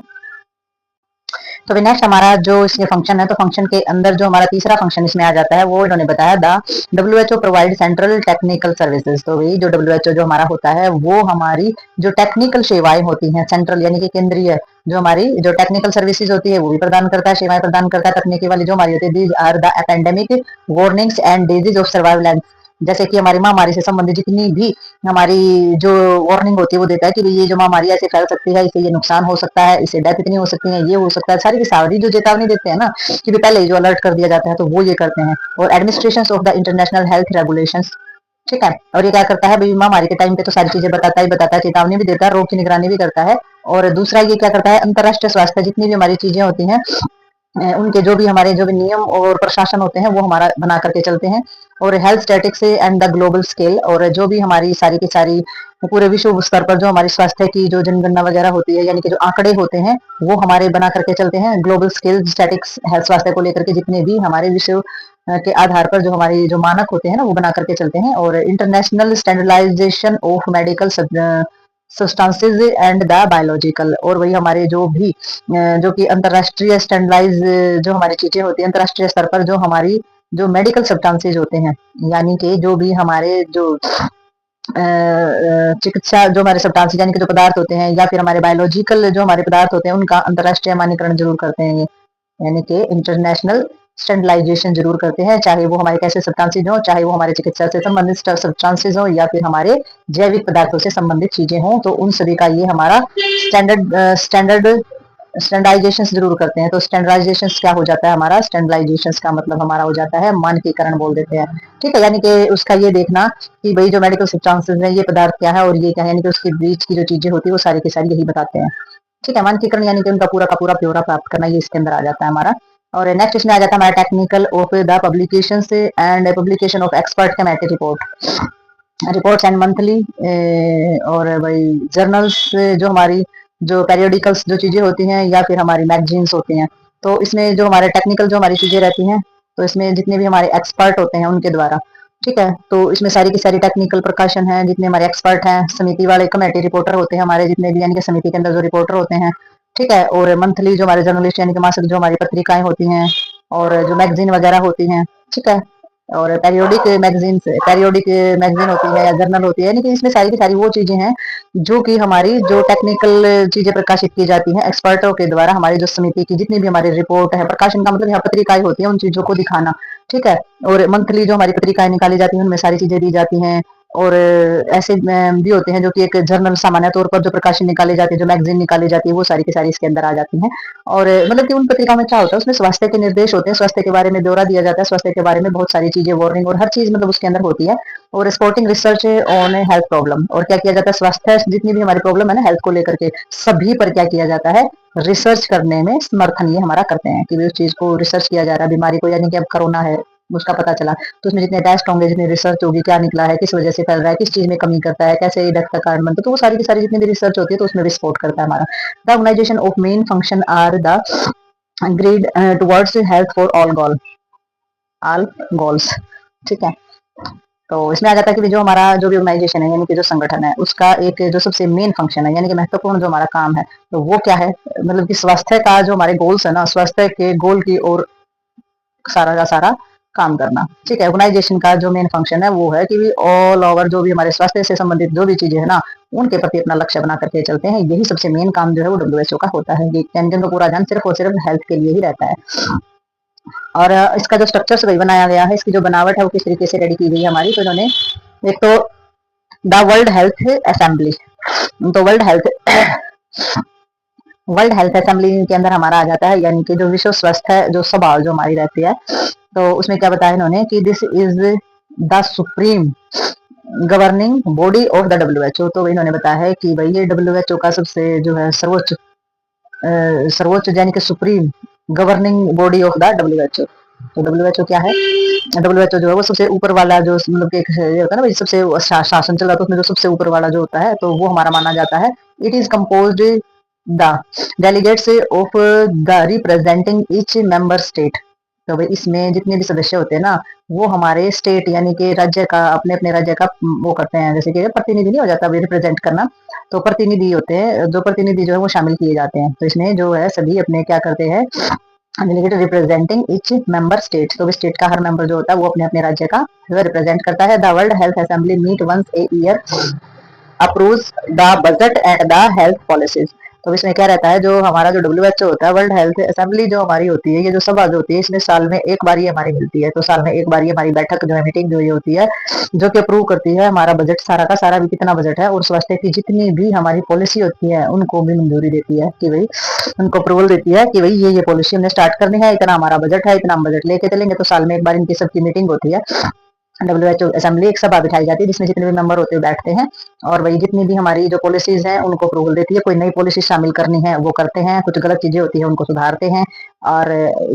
तो नेक्स्ट हमारा जो इसके फंक्शन है, तो फंक्शन के अंदर जो हमारा तीसरा फंक्शन इसमें आ जाता है वो इन्होंने बताया, the WHO provide central technical services. तो वही जो WHO जो हमारा होता है वो हमारी जो टेक्निकल सेवाएं होती हैं, सेंट्रल यानी कि केंद्रीय जो हमारी जो टेक्निकल सर्विसेज होती है वो भी प्रदान करता है, सेवाएं प्रदान करता है तकनीकी वाली जो हमारी होती है। These are the epidemic warnings and disease of surveillance. जैसे कि हमारी महामारी से संबंधित जितनी भी हमारी जो वार्निंग होती है वो देता है कि ये जो महामारी ऐसे फैल सकती है, इससे ये नुकसान हो सकता है, इससे डेथ इतनी हो सकती है, ये हो सकता है, सारी की सारी जो चेतावनी देते हैं ना कि पहले जो अलर्ट कर दिया जाता है तो वो ये करते हैं। और administration of the international health regulation. ठीक है, और ये क्या करता है भाई, महामारी के टाइम पे तो सारी चीजें बताता ही बताता है, चेतावनी भी देता है, रोग की निगरानी भी करता है। और दूसरा ये क्या करता है, अंतरराष्ट्रीय स्वास्थ्य जितनी भी हमारी चीजें होती हैं उनके जो भी हमारे जो भी नियम और प्रशासन होते हैं वो हमारा बना करके चलते हैं। और health statics and the global scale, और जो भी हमारी सारी की सारी पूरे विश्व स्तर पर जो हमारी स्वास्थ्य की जो जनगणना वगैरह होती है, यानी कि जो आंकड़े होते हैं वो हमारे बना करके चलते हैं। ग्लोबल स्केल स्टैटिक्स हेल्थ स्वास्थ्य को लेकर के जितने भी हमारे विश्व के आधार पर जो हमारी जो मानक होते हैं ना वो बना करके चलते हैं। और international standardization of medical substances and the biological, और वही हमारे जो भी जो कि अंतरराष्ट्रीय स्टैंडर्डाइज जो हमारी चीजें होती है अंतरराष्ट्रीय स्तर पर जो हमारी जो मेडिकल सब्सटेंसेज होते हैं, यानी कि जो भी हमारे जो चिकित्सा जो हमारे सब्सटेंसेज यानी कि जो पदार्थ होते हैं या फिर हमारे बायोलॉजिकल जो हमारे पदार्थ होते हैं उनका अंतरराष्ट्रीय मान्यकरण जरूर करते हैं ये, यानी कि इंटरनेशनल स्टैंडर्डाइजेशन जरूर करते हैं, चाहे वो हमारे कैसे सब्सटेंसेज हो, चाहे वो हमारे चिकित्सा से संबंधित सब्सटेंसेज हो या फिर हमारे जैविक पदार्थों से संबंधित चीजें हों, तो उन सभी का ये हमारा स्टैंडर्ड स्टैंडर्डाइजेशन जरूर करते हैं। तो स्टैंडर्डाइजेशन क्या हो जाता है हमारा, स्टैंडर्डाइजेशन का मतलब हमारा हो जाता है मानकीकरण बोल देते हैं। ठीक है, यानी कि उसका ये देखना कि भाई जो मेडिकल सब्सटेंसेज है ये पदार्थ क्या है और ये क्या है, यानी कि उसके बीच की जो चीजें होती है वो सारी की सारी यही बताते हैं। ठीक है, मानकीकरण यानी कि उनका पूरा का पूरा ब्यौरा प्राप्त करना, ये इसके अंदर आ जाता है हमारा। और नेक्स्ट इसमें आ जाता है हमारा technical of the publication and publication of expert committee reports and monthly और भाई जर्नल्स जो हमारी जो पेरियोडिकल्स जो चीजें होती हैं या फिर हमारी मैगजीन्स होती हैं। तो इसमें जो हमारे टेक्निकल जो हमारी चीजें रहती हैं तो इसमें जितने भी हमारे एक्सपर्ट होते हैं उनके द्वारा, ठीक है, तो इसमें सारी की सारी टेक्निकल प्रकाशन है, जितने हमारे एक्सपर्ट हैं, समिति वाले कमेटी रिपोर्टर होते हैं हमारे जितने भी, यानी कि समिति के अंदर जो रिपोर्टर होते हैं। ठीक है, और मंथली जो हमारे जर्नलिस्ट यानी कि मासिक जो हमारी पत्रिकाएं होती हैं और जो मैगजीन वगैरह होती हैं। ठीक है, और पेरियोडिक मैगजीन होती है या जर्नल होती है, यानी कि इसमें सारी की सारी वो चीजें हैं जो कि हमारी जो टेक्निकल चीजें प्रकाशित की जाती हैं एक्सपर्टों के द्वारा, हमारी जो समिति की जितनी भी हमारी रिपोर्ट है, प्रकाशन का मतलब यहाँ पत्रिकाएं होती है उन चीजों को दिखाना। ठीक है, और मंथली जो हमारी पत्रिकाएं निकाली जाती हैं उनमें सारी चीजें दी जाती हैं। और ऐसे भी होते हैं जो कि एक जर्नल सामान्य तौर पर जो प्रकाशन निकाले जाते हैं, जो मैगजीन निकाली जाती है वो सारी की सारी इसके अंदर आ जाती हैं। और मतलब कि उन पत्रिकाओं में क्या होता है, उसमें स्वास्थ्य के निर्देश होते हैं, स्वास्थ्य के बारे में ब्यौरा दिया जाता है, स्वास्थ्य के बारे में बहुत सारी चीजें, वार्निंग और हर चीज मतलब उसके अंदर होती है। और sporting research on health problem, और क्या किया जाता है, स्वास्थ्य जितनी भी हमारी प्रॉब्लम है ना हेल्थ को लेकर के सभी पर क्या किया जाता है, रिसर्च करने में समर्थन ये हमारा करते हैं कि उस चीज को रिसर्च किया जा रहा है, बीमारी को, यानी कि अब कोरोना है उसका पता चला तो उसमें जितने टेस्ट होंगे, जितनी रिसर्च होगी, क्या निकला है, किस वजह से फैल रहा है, किस चीज में कमी करता है, कैसे डेथ का कारण बनता है, तो वो सारी की सारी जितनी भी रिसर्च होती है तो उसमें भी सपोर्ट करता है हमारा। The organization of main function are the grade towards health for all goals. ठीक है, तो इसमें आ जाता है कि जो हमारा जो भी ऑर्गेनाइजेशन है यानी कि जो संगठन है उसका एक जो सबसे मेन फंक्शन है यानी कि महत्वपूर्ण जो हमारा काम है तो वो क्या है, मतलब कि स्वास्थ्य का जो हमारे गोल्स है ना, स्वास्थ्य के गोल की ओर सारा का सारा काम करना। ठीक है, ऑर्गेनाइजेशन का जो मेन फंक्शन है वो है कि ऑल ओवर जो भी हमारे स्वास्थ्य से संबंधित जो भी चीजें है ना, उनके प्रति अपना लक्ष्य बना करके चलते हैं। यही सबसे मेन काम जो है वो डब्ल्यूएचओ का होता है। ये कैन का पूरा ध्यान सिर्फ और सिर्फ हेल्थ के लिए ही रहता है। और इसका जो स्ट्रक्चर वही बनाया गया है, इसकी जो बनावट है वो किस तरीके से रेडी की गई है हमारी, तो इन्होंने एक तो द वर्ल्ड हेल्थ असेंबली, तो वर्ल्ड हेल्थ असेंबली के अंदर हमारा आ जाता है, यानी कि जो विश्व स्वास्थ्य जो सभा जो हमारी रहती है, तो उसमें क्या बताया इन्होंने कि this is the supreme governing body of the WHO. तो इन्होंने बताया है कि भाई ये डब्ल्यूएचओ का सबसे जो है सर्वोच्च सर्वोच्च यानी कि supreme governing body of the WHO. तो डब्ल्यूएचओ क्या है? डब्ल्यूएचओ जो है वो सबसे ऊपर वाला जो मतलब कि ये होता है ना भाई, सबसे शासन चल रहा था उसमें जो सबसे ऊपर वाला जो होता है, तो वो हमारा माना जाता है। It is compose the delegates of the representing each member state. तो भाई इसमें जितने भी सदस्य होते हैं ना, वो हमारे स्टेट यानी कि राज्य का, अपने अपने राज्य का वो करते हैं, जैसे कि प्रतिनिधि नहीं हो जाता अभी रिप्रेजेंट करना, तो प्रतिनिधि होते हैं, जो प्रतिनिधि जो है वो शामिल किए जाते हैं। तो इसमें जो है सभी अपने क्या करते हैं, delegate representing each member state. तो स्टेट का हर मेंबर जो होता है वो अपने अपने राज्य का रिप्रेजेंट करता है। The World Health Assembly meet once a year, approves the budget and the health policies. तो इसमें क्या रहता है, जो हमारा जो डब्ल्यूएचओ होता है, वर्ल्ड हेल्थ असेंबली जो हमारी होती है, ये जो सभा जो होती है, इसमें साल में एक बार ही हमारी मिलती है। तो साल में एक बार ही हमारी बैठक जो है, मीटिंग जो ये होती है, जो कि अप्रूव करती है हमारा बजट सारा का सारा भी कितना बजट है, और स्वास्थ्य की जितनी भी हमारी पॉलिसी होती है उनको भी मंजूरी देती है कि भाई उनको अप्रूवल देती है कि भाई ये पॉलिसी हमने स्टार्ट करनी है, इतना हमारा बजट है, इतना हम बजट लेके चलेंगे। तो साल में एक बार इनकी सबकी मीटिंग होती है, डब्ल्यूएचओ असेंबली एक सभा बिठाई जाती है जिसमें जितने भी मेंबर होते हैं बैठते हैं, और वही जितनी भी हमारी जो पॉलिसीज हैं उनको अप्रूवल देती है। कोई नई पॉलिसी शामिल करनी है वो करते हैं, कुछ गलत चीजें होती है उनको सुधारते हैं, और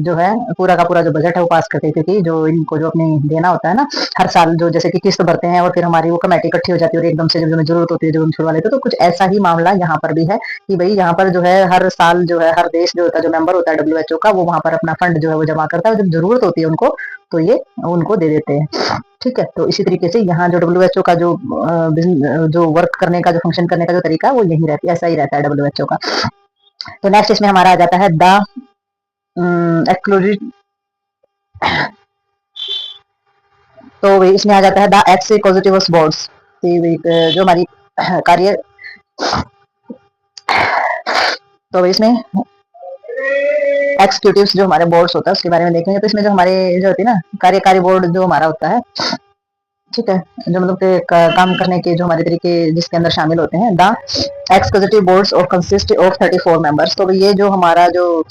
जो है पूरा का पूरा जो बजट है वो पास करते हैं, क्योंकि जो इनको जो अपनी देना होता है ना हर साल, जो जैसे कि किस्त भरते हैं और फिर हमारी वो कमेटी इकट्ठी हो जाती है और एकदम से जब हमें जरूरत होती है जो हम छुड़वा लेते हैं, तो कुछ ऐसा ही मामला यहाँ पर भी है कि भाई यहाँ पर जो है हर साल जो है हर देश जो होता है, जो मेंबर होता है डब्ल्यूएचओ का, वो वहां पर अपना फंड जो है वो जमा करता है, जब जरूरत होती है उनको तो ये उनको दे देते हैं। ठीक है, तो इसी तरीके से यहाँ जो डब्ल्यूएचओ का जो वर्क करने का, जो फंक्शन करने का जो तरीका है वो यही रहती है, ऐसा ही रहता है डब्ल्यूएचओ का। तो नेक्स्ट इसमें हमारा आ जाता है द एक्सक्लूसिव, तो इसमें आ जाता है द एक्सिक्यूटिव बोर्ड्स, जो हमारी कार्य, तो इसमें एक्सिक्यूटिव जो हमारे बोर्ड्स होता है उसके बारे में देखेंगे। तो इसमें जो हमारे जो होती है ना कार्यकारी बोर्ड जो हमारा होता है, ठीक है, जो मतलब के काम करने के जो हमारे तरीके जिसके अंदर शामिल होते हैं, the executive boards of consist of 34 members. तो ये जो हमारा जो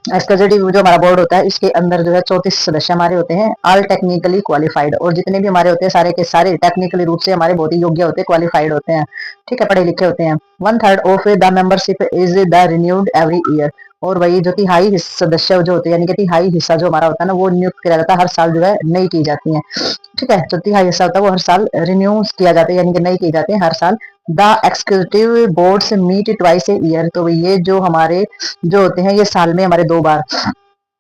एग्जीक्यूटिव जो हमारा बोर्ड होता है, इसके अंदर जो है 34 सदस्य हमारे होते हैं, ऑल टेक्निकली क्वालिफाइड, और जितने भी हमारे होते हैं सारे के सारे टेक्निकली रूप से हमारे बहुत ही योग्य होते हैं, क्वालिफाइड होते हैं, ठीक है, पढ़े लिखे होते हैं। 1/3 of the membership is the renewed every year, और वही जो तिहाई सदस्य जो होते हैं, यानी कि तिहाई हिस्सा जो हमारा होता है ना, वो नियुक्त किया जाता है, हर साल जो है नई की जाती है। ठीक है, जो तिहाई हिस्सा होता है वो हर साल रिन्यू किया जाता है, यानी कि नई की जाती है हर साल। The executive boards meet twice a year, तो ये जो हमारे जो होते हैं ये साल में हमारे 2 बार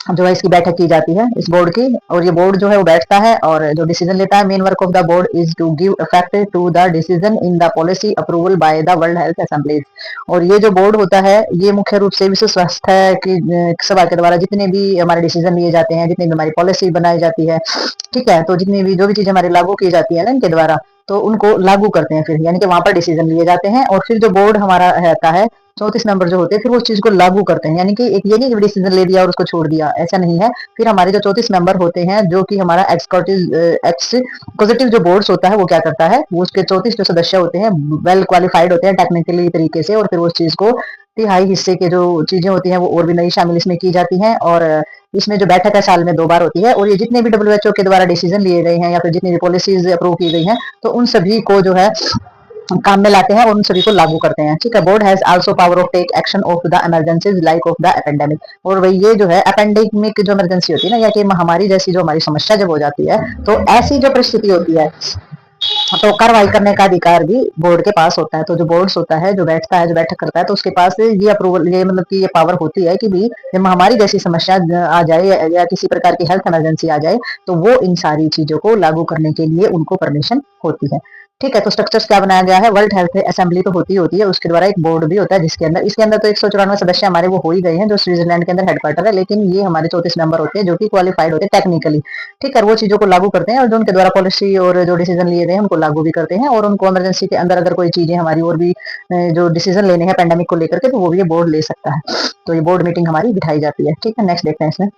जो है इसकी बैठक की जाती है इस बोर्ड की, और ये बोर्ड जो है वो बैठता है और जो डिसीजन लेता है। Main work of the board is to give effect to the decision in the policy approval by the World Health Assemblies. और ये जो बोर्ड होता है ये मुख्य रूप से विश्व स्वास्थ्य की सभा के द्वारा जितने भी हमारे डिसीजन लिए जाते हैं, जितनी भी हमारी पॉलिसी बनाई जाती है, ठीक है, तो जितनी भी जो भी चीजें हमारी लागू की जाती है ना इनके द्वारा, तो उनको लागू करते हैं फिर, यानी कि वहां पर डिसीजन लिए जाते हैं, और फिर जो बोर्ड हमारा रहता है 34 मेंबर जो होते हैं फिर वो चीज को लागू करते हैं। यानी कि एक ये नहीं कि डिसीजन ले दिया और उसको छोड़ दिया, ऐसा नहीं है। फिर हमारे जो 34 मेंबर होते हैं, जो कि हमारा एक्सिक्यूटिव जो बोर्ड्स होता है वो क्या करता है, वो उसके 34 जो सदस्य होते हैं वेल क्वालिफाइड होते हैं टेक्निकली तरीके से, और फिर उस चीज को तिहाई हिस्से के जो चीजें होती हैं वो और भी नई शामिल इसमें की जाती हैं। और इसमें जो बैठक है साल में 2 बार होती है, और ये जितने भी डब्ल्यूएचओ के द्वारा डिसीजन लिए गए हैं या फिर जितनी भी पॉलिसीज अप्रूव की गई हैं, तो उन सभी को जो है काम में लाते हैं और उन सभी को लागू करते हैं। ठीक है, board has also power of take action of the emergencies like of the epidemic, और वही ये जो है एपेंडेमिक जो इमरजेंसी होती है ना, या कि महामारी जैसी जो हमारी समस्या जब हो जाती है, तो ऐसी जो परिस्थिति होती है तो कार्रवाई करने का अधिकार भी बोर्ड के पास होता है। तो जो बोर्ड होता है जो बैठता है जो बैठक करता है, तो उसके पास ये अप्रूवल, ये मतलब कि ये पावर होती है कि भी जब महामारी जैसी समस्या आ जाए या किसी प्रकार की हेल्थ इमरजेंसी आ जाए, तो वो इन सारी चीजों को लागू करने के लिए उनको परमिशन होती है। ठीक है, तो स्ट्रक्चर्स क्या बनाया गया है, वर्ल्ड हेल्थ असेंबली तो होती है, उसके द्वारा एक बोर्ड भी होता है जिसके अंदर, इसके अंदर तो 194 सदस्य हमारे वो हो ही गए हैं जो स्विट्जरलैंड के अंदर हेडक्वार्टर है, लेकिन ये हमारे 34 मेंबर होते हैं जो कि क्वालिफाइड होते हैं टेक्निकली। ठीक है, वो चीजों को लागू करते हैं और जो उनके द्वारा पॉलिसी और जो डिसीजन लिए गए हैं उनको लागू भी करते हैं, और उनको इमरजेंसी के अंदर अगर कोई चीजें हमारी और भी जो डिसीजन लेने हैं पेंडेमिक को लेकर के, तो वो भी ये बोर्ड ले सकता है। तो ये बोर्ड मीटिंग हमारी बिठाई जाती है। ठीक है, नेक्स्ट देखते हैं इसमें।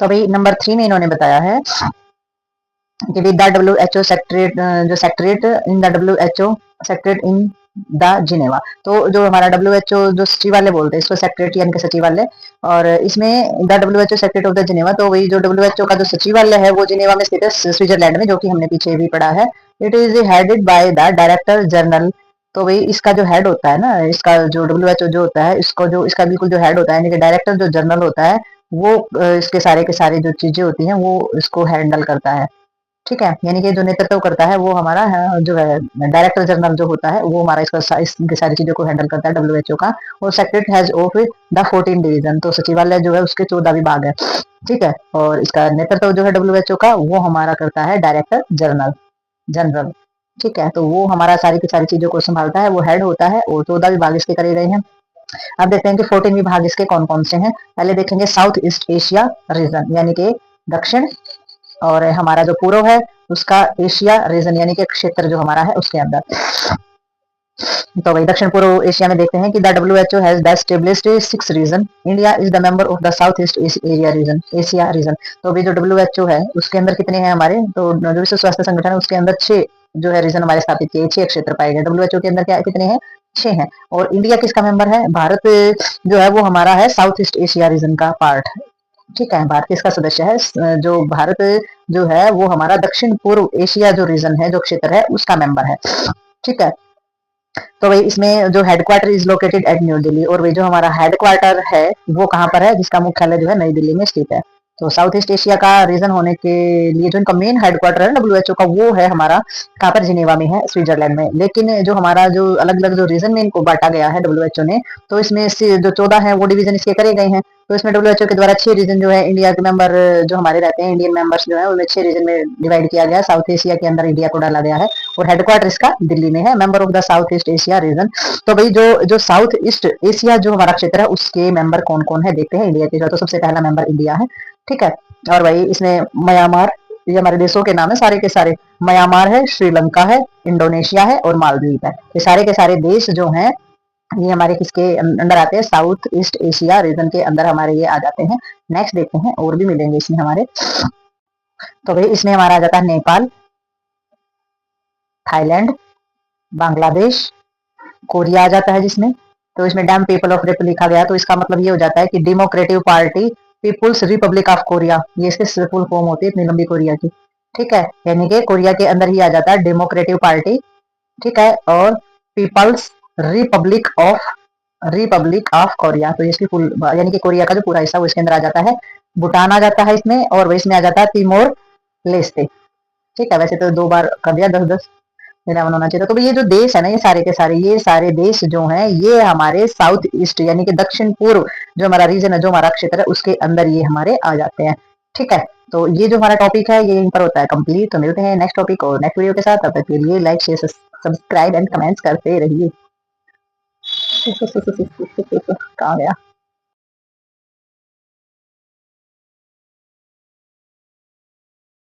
तो भाई नंबर 3 में इन्होंने बताया है कि विद द WHO सेक्रेटरीट, जो secretariat in the WHO secretariat in the Geneva. तो जो हमारा WHO जो सचिवालय बोलते हैं इसको सेक्रेटरी यानी कि सचिवालय, और इसमें the WHO secretary of the Geneva, तो वही जो WHO का जो सचिवालय है वो जिनेवा में स्थित है स्विट्जरलैंड में, जो कि हमने पीछे भी पढ़ा है। It is headed by the director general. तो भाई इसका जो हेड होता है ना, इसका जो WHO जो होता है, इसको जो इसका बिल्कुल जो हेड होता है यानी कि डायरेक्टर जो जनरल होता है, वो इसके सारे के सारे जो चीजें होती हैं वो इसको हैंडल करता है। ठीक है, यानी कि जो नेतृत्व करता है वो हमारा जो है डायरेक्टर जनरल जो होता है वो हमारा इसका इसकी सारी चीजों को हैंडल करता है WHO का। और secretary has of the 14 division, तो सचिवालय जो है उसके 14 विभाग है। ठीक है, और इसका नेतृत्व जो है WHO का वो हमारा करता है डायरेक्टर जनरल जनरल। ठीक है, तो वो हमारा सारी की सारी चीजों को संभालता है, वो हेड होता है, और 14 विभाग इसके करे गए हैं। अब देखते हैं कि 14 विभाग इसके कौन कौन से हैं। पहले देखेंगे साउथ ईस्ट एशिया रीजन, यानी कि दक्षिण, और हमारा जो पूर्व है उसका एशिया रीजन यानी कि क्षेत्र जो हमारा है उसके अंदर। तो भाई दक्षिण पूर्व एशिया में देखते हैं कि the WHO has the established 6 region, India is the member of the South East area region, Asia region. तो भी जो WHO है उसके अंदर कितने हैं हमारे, तो जो विश्व स्वास्थ्य संगठन है उसके अंदर 6 जो है रीजन हमारे स्थापित किए, 6 क्षेत्र पाए गए। WHO के अंदर क्या कितने हैं, 6 हैं। और इंडिया किसका मेंबर है, भारत जो है वो हमारा है साउथ ईस्ट एशिया रीजन का पार्ट। ठीक है, भारत किसका सदस्य है, जो भारत जो है वो हमारा दक्षिण पूर्व एशिया जो रीजन है जो क्षेत्र है उसका मेंबर है। ठीक है, तो भाई इसमें जो headquarter is located at new Delhi, और भाई जो हमारा हेडक्वार्टर है वो कहाँ पर है, जिसका मुख्यालय जो है नई दिल्ली में स्थित है। तो साउथ ईस्ट एशिया का रीजन होने के लिए जो इनका मेन हेडक्वार्टर है WHO का वो है हमारा कहाँ पर, जिनेवा में है स्विट्जरलैंड में। लेकिन जो हमारा जो अलग अलग जो रीजन में इनको बांटा गया है WHO ने, तो इसमें से जो 14 है वो डिवीजन इसके करे गए हैं। तो इसमें WHO के द्वारा 6 रीजन जो है इंडिया के मेंबर जो हमारे रहते हैं इंडियन मेंबर्स जो है उनमें 6 रीजन में डिवाइड किया गया है। साउथ एशिया के अंदर इंडिया को डाला गया है, और हेडक्वार्टर इसका दिल्ली में है, member of the South east Asia region. तो भाई जो जो साउथ ईस्ट एशिया जो हमारा क्षेत्र है उसके मेंबर कौन कौन है देखते हैं। इंडिया के जो तो सबसे पहला मेंबर इंडिया है। ठीक है, और भाई इसमें म्यांमार, ये हमारे देशों के नाम है सारे के सारे। म्यांमार है, श्रीलंका है, इंडोनेशिया है और मालदीव है। ये सारे के सारे देश जो हैं ये हमारे किसके अंदर आते हैं, साउथ ईस्ट एशिया रीजन के अंदर हमारे ये आ जाते हैं। नेक्स्ट देखते हैं, और भी मिलेंगे इसमें हमारे। तो भाई इसमें हमारा आ जाता है नेपाल, थाईलैंड, बांग्लादेश, कोरिया आ जाता है जिसमें। तो इसमें डैम पीपल ऑफ रिप लिखा गया, तो इसका मतलब ये हो जाता है कि democrative party people's republic of Korea, ये इसकी फुल फॉर्म होती है इतनी लंबी कोरिया की। ठीक है, यानी कि कोरिया के अंदर ही आ जाता है डेमोक्रेटिव पार्टी। ठीक है, और पीपल्स रिपब्लिक ऑफ कोरिया, तो इसकी फुल यानी कि कोरिया का जो पूरा हिस्सा वो इसके अंदर आ जाता है। भूटान आ जाता है इसमें, और इसमें आ जाता है तिमोर लेस्ते। ठीक है, वैसे तो 2 बार कर दिया, 10-10 11 होना चाहिए था। तो ये जो देश है ना ये सारे के सारे, ये सारे देश जो हैं ये हमारे साउथ ईस्ट यानी कि दक्षिण पूर्व जो हमारा रीजन है जो हमारा क्षेत्र है उसके अंदर ये हमारे आ जाते हैं। ठीक है, तो ये जो हमारा टॉपिक है ये यहीं पर होता है कंप्लीट। तो मिलते हैं नेक्स्ट टॉपिक और नेक्स्ट वीडियो के साथ, तब तक के लिए like share subscribe and comments करते रहिए। कहाँ गया।